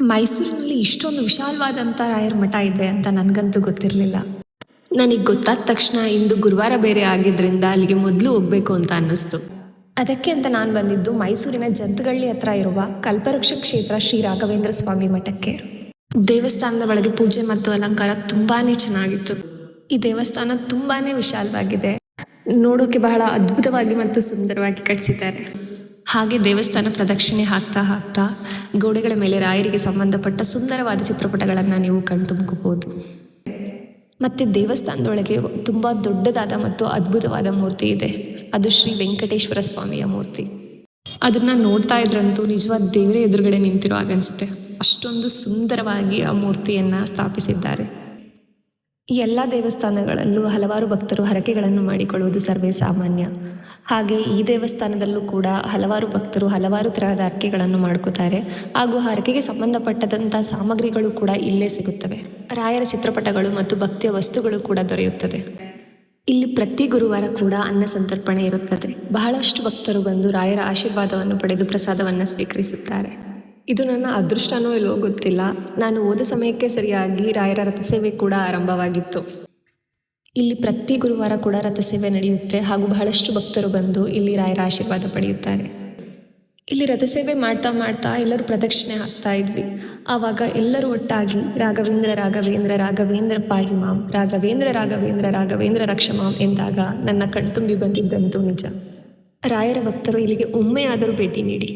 ಮೈಸೂರಿನಲ್ಲಿ ಇಷ್ಟೊಂದು ವಿಶಾಲವಾದಂಥ ರಾಯರ ಮಠ ಇದೆ ಅಂತ ನನಗಂತೂ ಗೊತ್ತಿರಲಿಲ್ಲ. ನನಗೆ ಗೊತ್ತಾದ ತಕ್ಷಣ ಇಂದು ಗುರುವಾರ ಬೇರೆ ಆಗಿದ್ದರಿಂದ ಅಲ್ಲಿಗೆ ಮೊದಲು ಹೋಗಬೇಕು ಅಂತ ಅನ್ನಿಸ್ತು. ಅದಕ್ಕೆ ಅಂತ ನಾನು ಬಂದಿದ್ದು ಮೈಸೂರಿನ ಜಂತಗಳ್ಳಿ ಹತ್ರ ಇರುವ ಕಲ್ಪವೃಕ್ಷ ಕ್ಷೇತ್ರ ಶ್ರೀ ರಾಘವೇಂದ್ರ ಸ್ವಾಮಿ ಮಠಕ್ಕೆ. ದೇವಸ್ಥಾನದ ಒಳಗೆ ಪೂಜೆ ಮತ್ತು ಅಲಂಕಾರ ತುಂಬಾ ಚೆನ್ನಾಗಿತ್ತು. ಈ ದೇವಸ್ಥಾನ ತುಂಬಾ ವಿಶಾಲವಾಗಿದೆ. ನೋಡೋಕೆ ಬಹಳ ಅದ್ಭುತವಾಗಿ ಮತ್ತು ಸುಂದರವಾಗಿ ಕಟ್ಟಿಸಿದ್ದಾರೆ. ಹಾಗೆ ದೇವಸ್ಥಾನ ಪ್ರದಕ್ಷಿಣೆ ಹಾಕ್ತಾ ಹಾಕ್ತಾ ಗೋಡೆಗಳ ಮೇಲೆ ರಾಯರಿಗೆ ಸಂಬಂಧಪಟ್ಟ ಸುಂದರವಾದ ಚಿತ್ರಪಟಗಳನ್ನು ನೀವು ಕಣ್ತುಂಬ್ಕೋಬಹುದು. ಮತ್ತು ದೇವಸ್ಥಾನದೊಳಗೆ ತುಂಬ ದೊಡ್ಡದಾದ ಮತ್ತು ಅದ್ಭುತವಾದ ಮೂರ್ತಿ ಇದೆ. ಅದು ಶ್ರೀ ವೆಂಕಟೇಶ್ವರ ಸ್ವಾಮಿಯ ಮೂರ್ತಿ. ಅದನ್ನು ನೋಡ್ತಾ ಇದ್ರಂತೂ ನಿಜವಾದ ದೇವರೇ ಎದುರುಗಡೆ ನಿಂತಿರೋ ಹಾಗನ್ಸುತ್ತೆ. ಅಷ್ಟೊಂದು ಸುಂದರವಾಗಿ ಆ ಮೂರ್ತಿಯನ್ನು ಸ್ಥಾಪಿಸಿದ್ದಾರೆ. ಈ ಎಲ್ಲ ದೇವಸ್ಥಾನಗಳಲ್ಲೂ ಹಲವಾರು ಭಕ್ತರು ಹರಕೆಗಳನ್ನು ಮಾಡಿಕೊಳ್ಳುವುದು ಸರ್ವೇ ಸಾಮಾನ್ಯ. ಹಾಗೆ ಈ ದೇವಸ್ಥಾನದಲ್ಲೂ ಕೂಡ ಹಲವಾರು ಭಕ್ತರು ಹಲವಾರು ತರಹದ ಹರಕೆಗಳನ್ನು ಮಾಡ್ಕೋತಾರೆ. ಹಾಗೂ ಹರಕೆಗೆ ಸಂಬಂಧಪಟ್ಟಂಥ ಸಾಮಗ್ರಿಗಳು ಕೂಡ ಇಲ್ಲೇ ಸಿಗುತ್ತವೆ. ರಾಯರ ಚಿತ್ರಪಟಗಳು ಮತ್ತು ಭಕ್ತಿಯ ವಸ್ತುಗಳು ಕೂಡ ದೊರೆಯುತ್ತದೆ. ಇಲ್ಲಿ ಪ್ರತಿ ಗುರುವಾರ ಕೂಡ ಅನ್ನ ಸಂತರ್ಪಣೆ ಇರುತ್ತದೆ. ಬಹಳಷ್ಟು ಭಕ್ತರು ಬಂದು ರಾಯರ ಆಶೀರ್ವಾದವನ್ನು ಪಡೆದು ಪ್ರಸಾದವನ್ನು ಸ್ವೀಕರಿಸುತ್ತಾರೆ. ಇದು ನನ್ನ ಅದೃಷ್ಟನೋ ಇಲ್ಲವೋ ಗೊತ್ತಿಲ್ಲ. ನಾನು ಹೋದ ಸಮಯಕ್ಕೆ ಸರಿಯಾಗಿ ರಾಯರ ರಥಸೇವೆ ಕೂಡ ಆರಂಭವಾಗಿತ್ತು. ಇಲ್ಲಿ ಪ್ರತಿ ಗುರುವಾರ ಕೂಡ ರಥಸೇವೆ ನಡೆಯುತ್ತೆ. ಹಾಗೂ ಬಹಳಷ್ಟು ಭಕ್ತರು ಬಂದು ಇಲ್ಲಿ ರಾಯರ ಆಶೀರ್ವಾದ ಪಡೆಯುತ್ತಾರೆ. ಇಲ್ಲಿ ರಥಸೇವೆ ಮಾಡ್ತಾ ಮಾಡ್ತಾ ಎಲ್ಲರೂ ಪ್ರದಕ್ಷಿಣೆ ಹಾಕ್ತಾ ಇದ್ವಿ. ಆವಾಗ ಎಲ್ಲರೂ ಒಟ್ಟಾಗಿ ರಾಘವೇಂದ್ರ ರಾಘವೇಂದ್ರ ರಾಘವೇಂದ್ರ ಪಾಹಿ ಮಾಂ, ರಾಘವೇಂದ್ರ ರಾಘವೇಂದ್ರ ರಾಘವೇಂದ್ರ ರಕ್ಷಮಾಂ ಎಂದಾಗ ನನ್ನ ಕಣ್ತುಂಬಿ ಬಂದಿದ್ದಂತೂ ನಿಜ. ರಾಯರ ಭಕ್ತರು ಇಲ್ಲಿಗೆ ಒಮ್ಮೆಯಾದರೂ ಭೇಟಿ ನೀಡಿ.